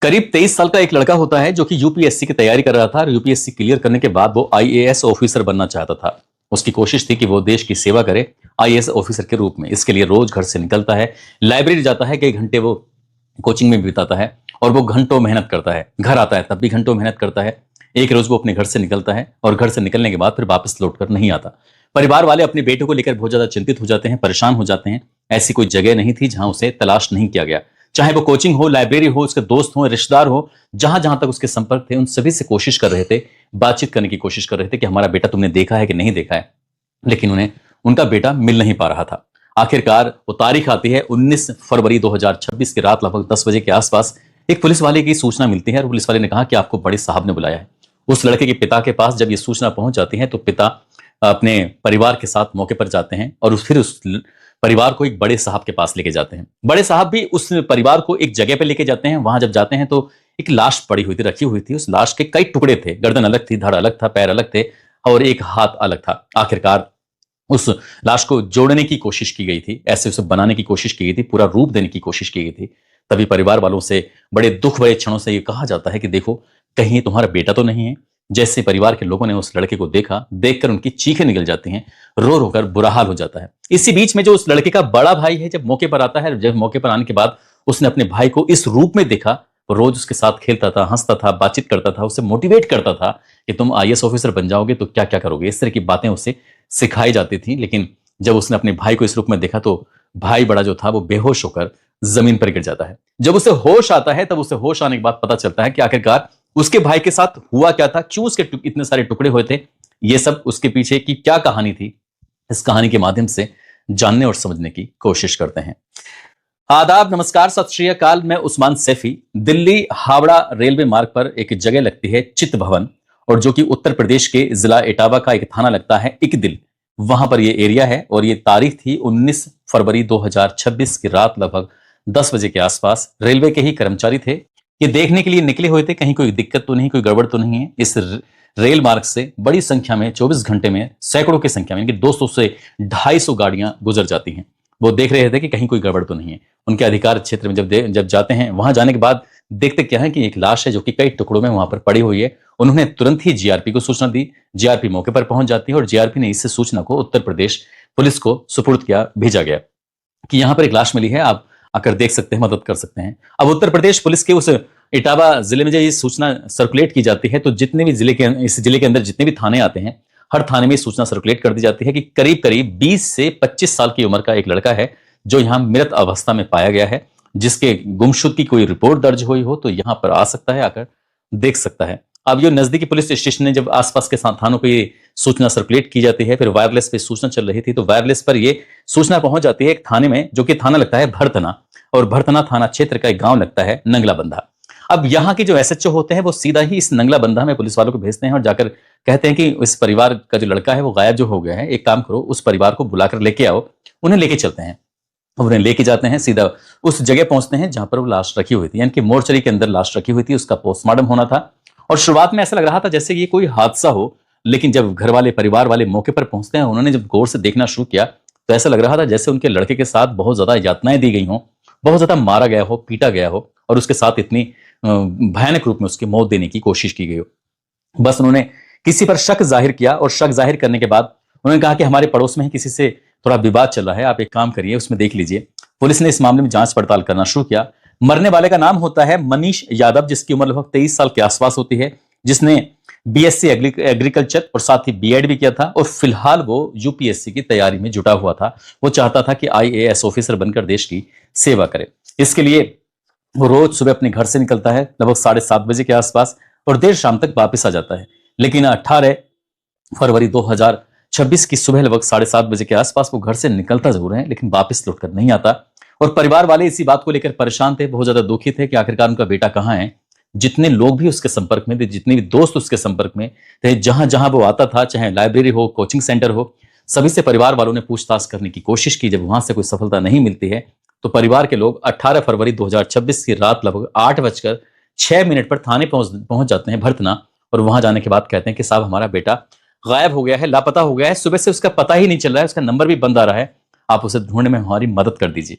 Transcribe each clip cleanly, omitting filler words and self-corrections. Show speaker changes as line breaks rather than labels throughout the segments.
करीब 23 साल का एक लड़का होता है जो कि यूपीएससी की तैयारी कर रहा था और यूपीएससी क्लियर करने के बाद वो आईएएस ऑफिसर बनना चाहता था। उसकी कोशिश थी कि वो देश की सेवा करे आईएएस ऑफिसर के रूप में। इसके लिए रोज घर से निकलता है, लाइब्रेरी जाता है, कई घंटे वो कोचिंग में बिताता है और वो घंटों मेहनत करता है। घर आता है तब भी घंटों मेहनत करता है। एक रोज वो अपने घर से निकलता है और घर से निकलने के बाद फिर वापस लौटकर नहीं आता। परिवार वाले अपने बेटे को लेकर बहुत ज्यादा चिंतित हो जाते हैं, परेशान हो जाते हैं। ऐसी कोई जगह नहीं थी जहां उसे तलाश नहीं किया गया, चाहे वो कोचिंग हो, लाइब्रेरी हो, उसके दोस्त हो, रिश्तेदार हो, जहां जहां तक उसके संपर्क थे उन सभी से कोशिश कर रहे थे, बातचीत करने की कोशिश कर रहे थे कि हमारा बेटा तुमने देखा है कि नहीं देखा है। लेकिन उन्हें उनका बेटा मिल नहीं पा रहा था। आखिरकार वो तारीख आती है 19 फरवरी 2026 की रात लगभग 10 बजे के आसपास। एक पुलिस वाले की सूचना मिलती है और पुलिस वाले ने कहा कि आपको बड़े साहब ने बुलाया है। उस लड़के के पिता के पास जब ये सूचना पहुंच जाती है तो पिता अपने परिवार के साथ मौके पर जाते हैं और फिर उस परिवार को एक बड़े साहब के पास लेके जाते हैं। बड़े साहब भी उस परिवार को एक जगह पे लेके जाते हैं। वहां जब जाते हैं तो एक लाश पड़ी हुई थी, रखी हुई थी। उस लाश के कई टुकड़े थे, गर्दन अलग थी, धड़ अलग था, पैर अलग थे और एक हाथ अलग था। आखिरकार उस लाश को जोड़ने की कोशिश की गई थी, ऐसे उसे बनाने की कोशिश की गई थी, पूरा रूप देने की कोशिश की गई थी। तभी परिवार वालों से बड़े दुख भरे क्षणों से ये कहा जाता है कि देखो कहीं तुम्हारा बेटा तो नहीं है। जैसे परिवार के लोगों ने उस लड़के को देखा, देखकर उनकी चीखें निकल जाती हैं, रो रो कर बुरा हाल हो जाता है। इसी बीच में जो उस लड़के का बड़ा भाई है जब मौके पर आता है, जब मौके पर आने के बाद उसने अपने भाई को इस रूप में देखा, रोज उसके साथ खेलता था, हंसता था, बातचीत करता था, उसे मोटिवेट करता था कि तुम आईएएस ऑफिसर बन जाओगे तो क्या क्या करोगे, इस तरह की बातें उसे सिखाई जाती थी। लेकिन जब उसने अपने भाई को इस रूप में देखा तो भाई बड़ा जो था वो बेहोश होकर जमीन पर गिर जाता है। जब उसे होश आता है तब उसे होश आने के बाद पता चलता है कि आखिरकार उसके भाई के साथ हुआ क्या था, क्यों उसके इतने सारे टुकड़े हुए थे, ये सब उसके पीछे की क्या कहानी थी। इस कहानी के माध्यम से जानने और समझने की कोशिश करते हैं। आदाब, नमस्कार, सत श्री अकाल। मैं उस्मान सैफी। दिल्ली हावड़ा रेलवे मार्ग पर एक जगह लगती है चित्त भवन, और जो कि उत्तर प्रदेश के जिला इटावा का एक थाना लगता है इकदिल, वहां पर ये एरिया है। और ये तारीख थी 19 फरवरी 2026 की रात लगभग 10 बजे के आसपास। रेलवे के ही कर्मचारी थे, ये देखने के लिए निकले हुए थे कहीं कोई दिक्कत तो नहीं, कोई गड़बड़ तो नहीं है। इस रेल मार्ग से बड़ी संख्या में 24 घंटे में सैकड़ों की संख्या में, यानी 200 से 250 गाड़ियां गुजर जाती हैं। वो देख रहे थे कि कहीं कोई गड़बड़ तो नहीं है। उनके अधिकार क्षेत्र में जब जाते हैं, वहां जाने के बाद देखते क्या है कि एक लाश है जो कि कई टुकड़ों में वहां पर पड़ी हुई है। उन्होंने तुरंत ही जीआरपी को सूचना दी। जीआरपी मौके पर पहुंच जाती है और जीआरपी ने इस सूचना को उत्तर प्रदेश पुलिस को सुपुर्द किया, भेजा गया कि यहां पर एक लाश मिली है, आप आकर देख सकते हैं, मदद कर सकते हैं। अब उत्तर प्रदेश पुलिस के उस इटावा जिले में जब ये सूचना सर्कुलेट की जाती है तो जितने भी इस जिले के अंदर जितने भी थाने आते हैं, हर थाने में सूचना सर्कुलेट कर दी जाती है कि करीब करीब 20 से 25 साल की उम्र का एक लड़का है जो यहाँ मृत अवस्था में पाया गया है, जिसके गुमशुद की कोई रिपोर्ट दर्ज हुई हो तो यहाँ पर आ सकता है, आकर देख सकता है। अब ये नजदीकी पुलिस स्टेशन ने जब आसपास के थानों को ये सूचना सर्कुलेट की जाती है, फिर वायरलेस पे सूचना चल रही थी तो वायरलेस पर ये सूचना पहुंच जाती है एक थाने में, जो कि थाना लगता है भरतना, और भरतना थाना क्षेत्र का एक गांव लगता है नंगला बंधा। अब यहाँ के जो एसएचओ होते हैं वो सीधा ही इस नंगला बंधा में पुलिस वालों को भेजते हैं और जाकर कहते हैं कि इस परिवार का जो लड़का है वो गायब जो हो गया है, एक काम करो उस परिवार को बुलाकर लेके आओ। उन्हें लेके चलते हैं, उन्हें लेके जाते हैं, सीधा उस जगह पहुंचते हैं जहां पर वो लाश रखी हुई थी, यानी कि मोर्चरी के अंदर लाश रखी हुई थी। उसका पोस्टमार्टम होना था और शुरुआत में ऐसा लग रहा था जैसे ये कोई हादसा हो, लेकिन जब घर वाले, परिवार वाले मौके पर पहुंचते हैं, उन्होंने जब गौर से देखना शुरू किया तो ऐसा लग रहा था जैसे उनके लड़के के साथ बहुत ज्यादा यातनाएं दी गई हों, बहुत ज्यादा मारा गया हो, पीटा गया हो और उसके साथ इतनी भयानक रूप में उसकी मौत देने की कोशिश की गई हो। बस उन्होंने किसी पर शक जाहिर किया और शक जाहिर करने के बाद उन्होंने कहा कि हमारे पड़ोस में ही किसी से थोड़ा विवाद चल रहा है, आप एक काम करिए उसमें देख लीजिए। पुलिस ने इस मामले में जांच पड़ताल करना शुरू किया। मरने वाले का नाम होता है मनीष यादव, जिसकी उम्र लगभग 23 साल के आसपास होती है, जिसने बीएससी एग्रीकल्चर और साथ ही बीएड भी किया था और फिलहाल वो यूपीएससी की तैयारी में जुटा हुआ था। वो चाहता था कि आईएएस ऑफिसर बनकर देश की सेवा करे। इसके लिए वो रोज सुबह अपने घर से निकलता है लगभग 7:30 बजे के आसपास और देर शाम तक वापस आ जाता है। लेकिन 18 फरवरी 2026 की सुबह लगभग 7:30 बजे के आसपास वो घर से निकलता जरूर है लेकिन वापस लौटकर नहीं आता। और परिवार वाले इसी बात को लेकर परेशान थे, बहुत ज्यादा दुखी थे कि आखिरकार उनका बेटा कहाँ है। जितने लोग भी उसके संपर्क में थे, जितने भी दोस्त उसके संपर्क में थे, जहां जहां वो आता था, चाहे लाइब्रेरी हो, कोचिंग सेंटर हो, सभी से परिवार वालों ने पूछताछ करने की कोशिश की। जब वहां से कोई सफलता नहीं मिलती है तो परिवार के लोग 18 फरवरी 2026 की रात लगभग 8:06 पर थाने पहुंच जाते हैं भरतना। और वहां जाने के बाद कहते हैं कि साहब हमारा बेटा गायब हो गया है, लापता हो गया है, सुबह से उसका पता ही नहीं चल रहा है, उसका नंबर भी बंद आ रहा है, आप उसे ढूंढने में हमारी मदद कर दीजिए।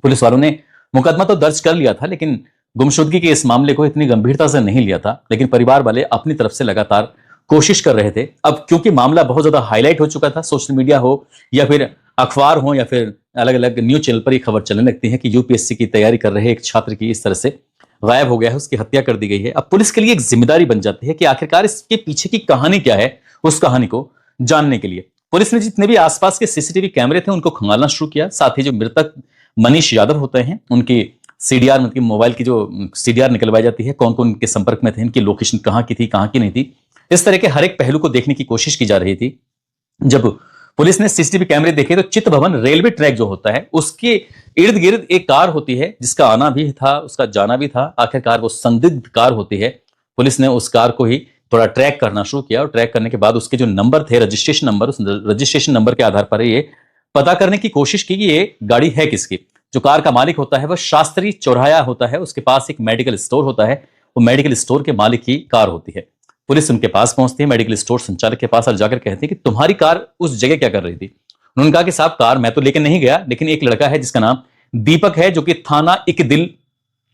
पुलिस वालों ने मुकदमा तो दर्ज कर लिया था लेकिन गुमशुदगी के इस मामले को इतनी गंभीरता से नहीं लिया था, लेकिन परिवार वाले अपनी तरफ से लगातार कोशिश कर रहे थे। अब क्योंकि मामला बहुत ज्यादा हाईलाइट हो चुका था, सोशल मीडिया हो या फिर अखबार हो या फिर अलग अलग न्यूज चैनल पर ही खबर चलने लगती है कि यूपीएससी की तैयारी कर रहे एक छात्र की इस तरह से गायब हो गया है, उसकी हत्या कर दी गई है। अब पुलिस के लिए एक जिम्मेदारी बन जाती है कि आखिरकार इसके पीछे की कहानी क्या है। उस कहानी को जानने के लिए पुलिस ने जितने भी आसपास के सीसीटीवी कैमरे थे उनको खंगालना शुरू किया। साथ ही जो मृतक मनीष यादव होते हैं उनकी सीडीआर, मतलब मोबाइल की जो सीडीआर निकलवाई जाती है, कौन कौन इनके संपर्क में थे, इनकी लोकेशन कहाँ की थी, कहाँ की नहीं थी, इस तरह के हर एक पहलू को देखने की कोशिश की जा रही थी। जब पुलिस ने सीसीटीवी कैमरे देखे तो चित्त भवन रेलवे ट्रैक जो होता है उसके इर्द गिर्द एक कार होती है जिसका आना भी था, उसका जाना भी था। आखिरकार वो संदिग्ध कार होती है। पुलिस ने उस कार को ही थोड़ा ट्रैक करना शुरू किया और ट्रैक करने के बाद उसके जो नंबर थे, रजिस्ट्रेशन नंबर, उस रजिस्ट्रेशन नंबर के आधार पर ये पता करने की कोशिश की कि ये गाड़ी है किसकी। जो कार का मालिक होता है वह शास्त्री चौराया होता है, उसके पास एक मेडिकल स्टोर होता है, वो मेडिकल स्टोर के मालिक की कार होती है। पुलिस उनके पास पहुंचती है, मेडिकल स्टोर संचालक के पास और जाकर कहती है कि तुम्हारी कार उस जगह क्या कर रही थी। उन्होंने कहा कि साहब कार मैं तो लेकर नहीं गया, लेकिन एक लड़का है जिसका नाम दीपक है, जो कि थाना इकदिल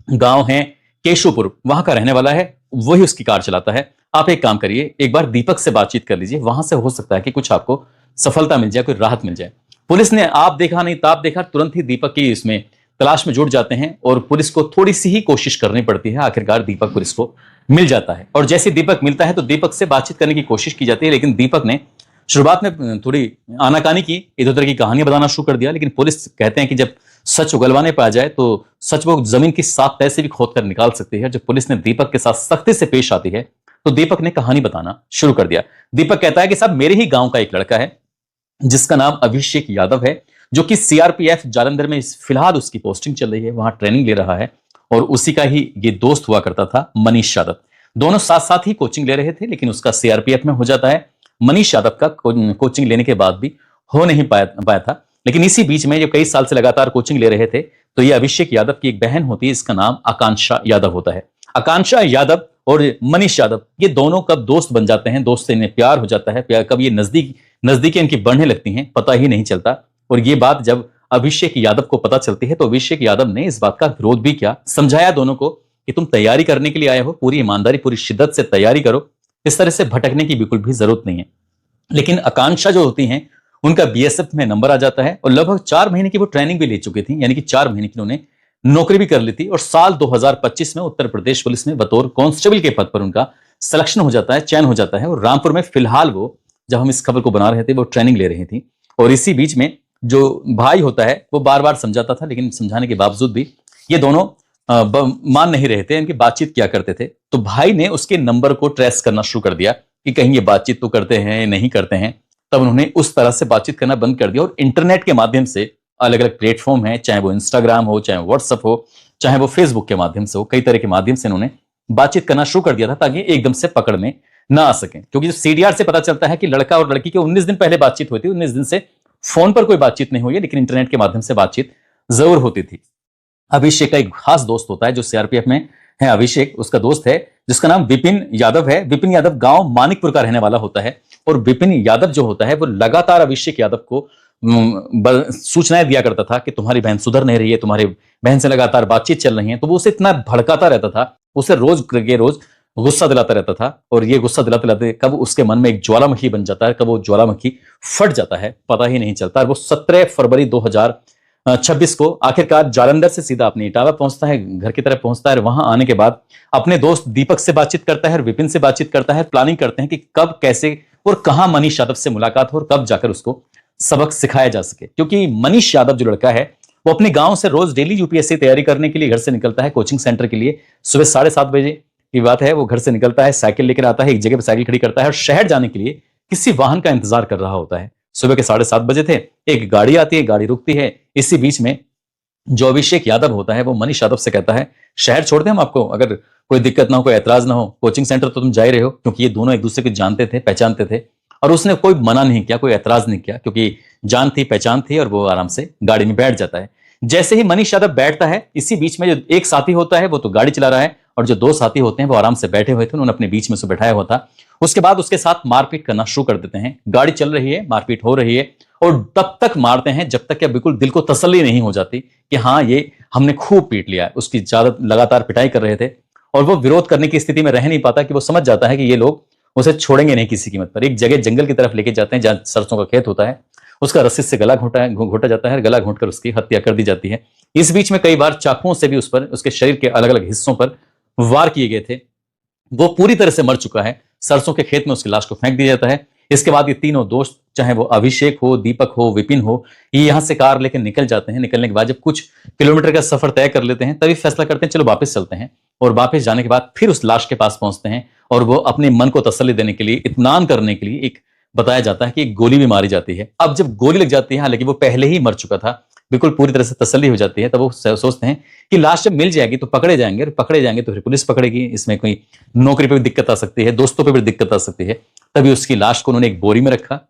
गांव है केशुपुर, वहां का रहने वाला है, वही उसकी कार चलाता है। आप एक काम करिए, एक बार दीपक से बातचीत कर लीजिए, वहां से हो सकता है कि कुछ आपको सफलता मिल जाए, कोई राहत मिल जाए। पुलिस ने आप देखा नहीं ताप देखा, तुरंत ही दीपक की इसमें तलाश में जुट जाते हैं और पुलिस को थोड़ी सी ही कोशिश करनी पड़ती है। आखिरकार दीपक पुलिस को मिल जाता है और जैसे दीपक मिलता है तो दीपक से बातचीत करने की कोशिश की जाती है, लेकिन दीपक ने शुरुआत में थोड़ी आनाकानी की, इधर उधर की कहानियां बताना शुरू कर दिया। लेकिन पुलिस कहते हैं कि जब सच उगलवाने पर आ जाए तो सच वो जमीन की 7 तह से भी खोद कर निकाल सकती है। जब पुलिस ने दीपक के साथ सख्ती से पेश आती है तो दीपक ने कहानी बताना शुरू कर दिया। दीपक कहता है कि साहब मेरे ही गांव का एक लड़का है जिसका नाम अभिषेक यादव है, जो कि सीआरपीएफ जालंधर में फिलहाल उसकी पोस्टिंग चल रही है, वहां ट्रेनिंग ले रहा है और उसी का ही ये दोस्त हुआ करता था मनीष यादव। दोनों साथ साथ ही कोचिंग ले रहे थे, लेकिन उसका सीआरपीएफ में हो जाता है। मनीष यादव का कोचिंग लेने के बाद भी हो नहीं पाया था। लेकिन इसी बीच में जो कई साल से लगातार कोचिंग ले रहे थे तो ये अभिषेक यादव की एक बहन होती है, इसका नाम आकांक्षा यादव होता है। आकांक्षा यादव और मनीष यादव ये दोनों कब दोस्त बन जाते हैं, दोस्त से इन्हें प्यार हो जाता है, प्यार कब ये नजदीकी इनकी बढ़ने लगती हैं, पता ही नहीं चलता। और ये बात जब अभिषेक यादव को पता चलती है तो अभिषेक यादव ने इस बात का विरोध भी किया, समझाया दोनों को कि तुम तैयारी करने के लिए आए हो, पूरी ईमानदारी पूरी शिद्दत से तैयारी करो, इस तरह से भटकने की बिल्कुल भी जरूरत नहीं है। लेकिन आकांक्षा जो होती हैं उनका बीएसएफ में नंबर आ जाता है और लगभग 4 महीने की वो ट्रेनिंग भी ले चुकी थी, यानी कि 4 महीने की उन्होंने नौकरी भी कर ली थी। और साल 2025 में उत्तर प्रदेश पुलिस में बतौर कांस्टेबल के पद पर उनका सिलेक्शन हो जाता है, चयन हो जाता है। और रामपुर में फिलहाल वो, जब हम इस खबर को बना रहे थे, वो ट्रेनिंग ले रही थी। और इसी बीच में जो भाई होता है वो बार बार समझाता था, लेकिन समझाने के बावजूद भी ये दोनों मान नहीं रहे थे, इनकी बातचीत किया करते थे। तो भाई ने उसके नंबर को ट्रेस करना शुरू कर दिया कि कहीं ये बातचीत तो करते हैं नहीं करते हैं। तब उन्होंने उस तरह से बातचीत करना बंद कर दिया और इंटरनेट के माध्यम से अलग अलग प्लेटफॉर्म है, चाहे वो इंस्टाग्राम हो, चाहे व्हाट्सएप हो, चाहे वो फेसबुक के माध्यम से हो, कई तरह के माध्यम से उन्होंने बातचीत करना शुरू कर दिया था ताकि एकदम से पकड़ में ना आ सके। क्योंकि जो सीडीआर से पता चलता है कि लड़का और लड़की के 19 दिन पहले बातचीत हुई थी, 19 दिन से फोन पर कोई बातचीत नहीं हुई है, लेकिन इंटरनेट के माध्यम से बातचीत जरूर होती थी। अभिषेक का एक खास दोस्त होता है जो सीआरपीएफ में है, अभिषेक उसका दोस्त है जिसका नाम विपिन यादव है। विपिन यादव गांव मानिकपुर का रहने वाला होता है और विपिन यादव जो होता है वो लगातार अभिषेक यादव को सूचनाएं दिया करता था कि तुम्हारी बहन सुधर नहीं रही है, तुम्हारी बहन से लगातार बातचीत चल रही है। तो वो उसे इतना भड़काता रहता था, उसे रोज गुस्सा दिलाता रहता था। और ये गुस्सा दिलाते दिलाते कब उसके मन में एक ज्वालामुखी बन जाता है, कब वो ज्वालामुखी फट जाता है, पता ही नहीं चलता। और वो 17 फरवरी 2026 को आखिरकार जालंधर से सीधा अपनी इटावा पहुंचता है, घर की तरफ पहुंचता है। वहां आने के बाद अपने दोस्त दीपक से बातचीत करता है और विपिन से बातचीत करता है। प्लानिंग करते हैं कि कब, कैसे और कहां मनीष यादव से मुलाकात हो और कब जाकर उसको सबक सिखाया जा सके। क्योंकि मनीष यादव जो लड़का है वो अपने गांव से रोज डेली यूपीएससी तैयारी करने के लिए घर से निकलता है कोचिंग सेंटर के लिए। सुबह 7:30 बजे की बात है, वो घर से निकलता है, साइकिल लेकर आता है, एक जगह पर साइकिल खड़ी करता है और शहर जाने के लिए किसी वाहन का इंतजार कर रहा होता है। सुबह के 7:30 बजे थे, एक गाड़ी आती है, गाड़ी रुकती है। इसी बीच में जो अभिषेक यादव होता है वो मनीष यादव से कहता है शहर छोड़ दें हम आपको, अगर कोई दिक्कत ना हो, कोई ऐतराज ना हो, कोचिंग सेंटर तो तुम जा ही रहे हो। क्योंकि ये दोनों एक दूसरे को जानते थे, पहचानते थे और उसने कोई मना नहीं किया, कोई ऐतराज नहीं किया, क्योंकि जान थी, पहचान थी। और वो आराम से गाड़ी में बैठ जाता है। जैसे ही मनीष यादव बैठता है, इसी बीच में जो एक साथी होता है वो तो गाड़ी चला रहा है और जो 2 साथी होते हैं वो आराम से बैठे हुए थे, उन्होंने अपने बीच में से बैठाया हुआ था। उसके बाद उसके साथ मारपीट करना शुरू कर देते हैं। गाड़ी चल रही है, मारपीट हो रही है और तब तक मारते हैं जब तक कि बिल्कुल दिल को तसल्ली नहीं हो जाती कि हाँ ये हमने खूब पीट लिया। उसकी ज्यादा लगातार पिटाई कर रहे थे और वो विरोध करने की स्थिति में रह नहीं पाता कि वो समझ जाता है कि ये लोग उसे छोड़ेंगे नहीं किसी कीमत पर। एक जगह जंगल की तरफ लेके जाते हैं जहां सरसों का खेत होता है, उसका रस्सी से गला घोटा जाता है, गला घोंटकर उसकी हत्या कर दी जाती है। इस बीच में कई बार चाकुओं से भी उस पर, उसके शरीर के अलग अलग हिस्सों पर वार किए गए थे। वो पूरी तरह से मर चुका है। सरसों के खेत में उसकी लाश को फेंक दिया जाता है। इसके बाद ये तीनों दोस्त, चाहे वो अभिषेक हो, दीपक हो, विपिन हो, ये यहां से कार लेकर निकल जाते हैं। निकलने के बाद जब कुछ किलोमीटर का सफर तय कर लेते हैं, तभी फैसला करते हैं चलो वापस चलते हैं। और वापस जाने के बाद फिर उस लाश के पास पहुंचते हैं और वो अपने मन को तसल्ली देने के लिए, इत्मीनान करने के लिए एक बताया जाता है कि एक गोली भी मारी जाती है। अब जब गोली लग जाती है, हालांकि वो पहले ही मर चुका था, बिल्कुल पूरी तरह से तसल्ली हो जाती है, तब वो सोचते हैं कि लाश जब मिल जाएगी तो पकड़े जाएंगे, और पकड़े जाएंगे तो फिर पुलिस पकड़ेगी, इसमें कोई नौकरी पे भी दिक्कत आ सकती है, दोस्तों पे भी दिक्कत आ सकती है। तभी उसकी लाश को उन्होंने एक बोरी में रखा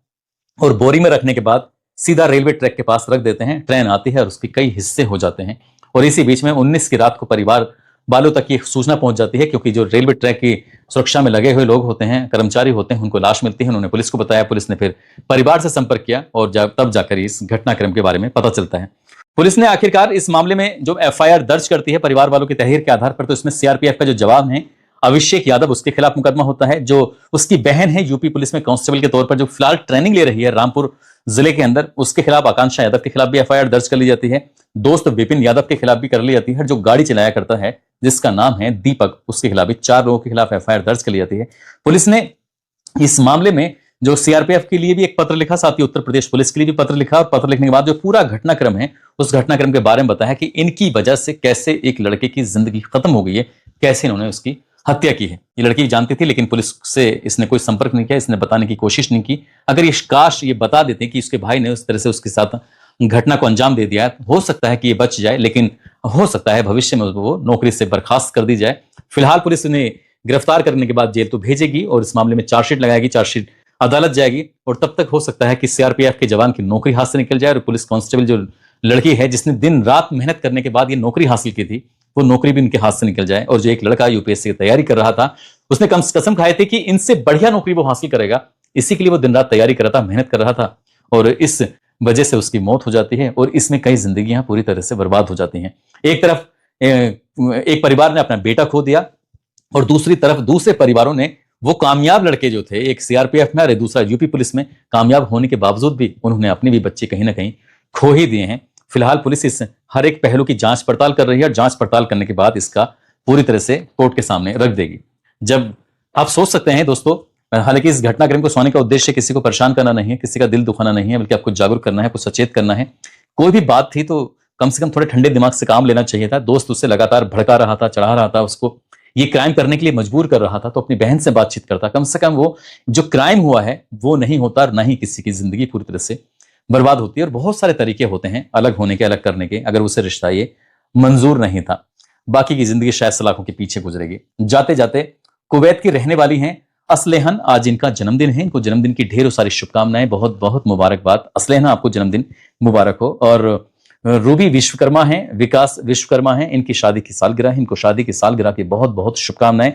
और बोरी में रखने के बाद सीधा रेलवे ट्रैक के पास रख देते हैं। ट्रेन आती है और उसके कई हिस्से हो जाते हैं। और इसी बीच में 19 की रात को परिवार वालों तक ये सूचना पहुंच जाती है, क्योंकि जो रेलवे ट्रैक की सुरक्षा में लगे हुए लोग होते हैं, कर्मचारी होते हैं, उनको लाश मिलती है। उन्होंने पुलिस को बताया, पुलिस ने फिर परिवार से संपर्क किया और तब जाकर इस घटनाक्रम के बारे में पता चलता है। पुलिस ने आखिरकार इस मामले में जो एफआईआर दर्ज करती है परिवार वालों की तहरीर के आधार पर, तो इसमें सीआरपीएफ का जो जवान है अभिषेक यादव, उसके खिलाफ मुकदमा होता है। जो उसकी बहन है यूपी पुलिस में कांस्टेबल के तौर पर, जो फिलहाल ट्रेनिंग ले रही है रामपुर जिले के अंदर, उसके खिलाफ, आकांक्षा यादव के खिलाफ भी एफआईआर दर्ज कर ली जाती है। दोस्त विपिन यादव के खिलाफ भी कर ली जाती है। जो गाड़ी चलाया करता है जिसका नाम है दीपक, उसके खिलाफ भी 4 लोगों के खिलाफ एफआईआर दर्ज कर ली जाती है। पुलिस ने इस मामले में जो सीआरपीएफ के लिए भी एक पत्र लिखा, साथ ही उत्तर प्रदेश पुलिस के लिए भी पत्र लिखा, और पत्र लिखने के बाद जो पूरा घटनाक्रम है उस घटनाक्रम के बारे में बताया कि इनकी वजह से कैसे एक लड़के की जिंदगी खत्म हो गई है, कैसे इन्होंने उसकी हत्या की है। ये लड़की जानती थी, लेकिन पुलिस से इसने कोई संपर्क नहीं किया, इसने बताने की कोशिश नहीं की। अगर ये काश ये बता देते कि उसके भाई ने उस तरह से उसके साथ घटना को अंजाम दे दिया है, हो सकता है कि ये बच जाए, लेकिन हो सकता है भविष्य में वो नौकरी से बर्खास्त कर दी जाए। फिलहाल पुलिस ने गिरफ्तार करने के बाद जेल तो भेजेगी और इस मामले में चार्जशीट लगाएगी, चार्जशीट अदालत जाएगी, और तब तक हो सकता है कि सीआरपीएफ के जवान की नौकरी हाथ से निकल जाए और पुलिस कांस्टेबल जो लड़की है जिसने दिन रात मेहनत करने के बाद ये नौकरी हासिल की थी, वो नौकरी भी उनके हाथ से निकल जाए। और जो एक लड़का यूपीएससी की तैयारी कर रहा था, उसने कसम खाई थी कि इनसे बढ़िया नौकरी वो हासिल करेगा, इसी के लिए वो दिन रात तैयारी कर रहा था, मेहनत कर रहा था, और इस वजह से उसकी मौत हो जाती है। और इसमें कई जिंदगियां पूरी तरह से बर्बाद हो जाती हैं। एक तरफ एक परिवार ने अपना बेटा खो दिया और दूसरी तरफ दूसरे परिवारों ने वो कामयाब लड़के जो थे, एक सीआरपीएफ में और दूसरा यूपी पुलिस में कामयाब होने के बावजूद भी उन्होंने अपने भी बच्चे कहीं ना कहीं खो ही दिए हैं। फिलहाल पुलिस इस हर एक पहलू की जांच पड़ताल कर रही है और जांच पड़ताल करने के बाद इसका पूरी तरह से कोर्ट के सामने रख देगी। जब आप सोच सकते हैं दोस्तों, हालांकि इस घटनाक्रम को सुनाने का उद्देश्य किसी को परेशान करना नहीं है, किसी का दिल दुखाना नहीं है, बल्कि आपको जागरूक करना है, कुछ सचेत करना है। कोई भी बात थी तो कम से कम थोड़े ठंडे दिमाग से काम लेना चाहिए था। दोस्त उससे लगातार भड़का रहा था, चढ़ा रहा था, उसको ये क्राइम करने के लिए मजबूर कर रहा था, तो अपनी बहन से बातचीत करता। कम से कम वो जो क्राइम हुआ है वो नहीं होता, और ना ही किसी की जिंदगी पूरी तरह से बर्बाद होती है। और बहुत सारे तरीके होते हैं अलग होने के, अलग करने के, अगर उसे रिश्ता ये मंजूर नहीं था, बाकी की जिंदगी शायद सलाखों के पीछे गुजरेगी। जाते जाते कुवैत की रहने वाली हैं असलेहन, आज इनका जन्मदिन है। इनको जन्मदिन की ढेरों सारी शुभकामनाएं, बहुत बहुत मुबारकबाद। असलेहन, आपको जन्मदिन मुबारक हो। और रूबी विश्वकर्मा हैं, विकास विश्वकर्मा हैं, इनकी शादी की सालगिरह है। इनको शादी की सालगिरह की बहुत बहुत शुभकामनाएं।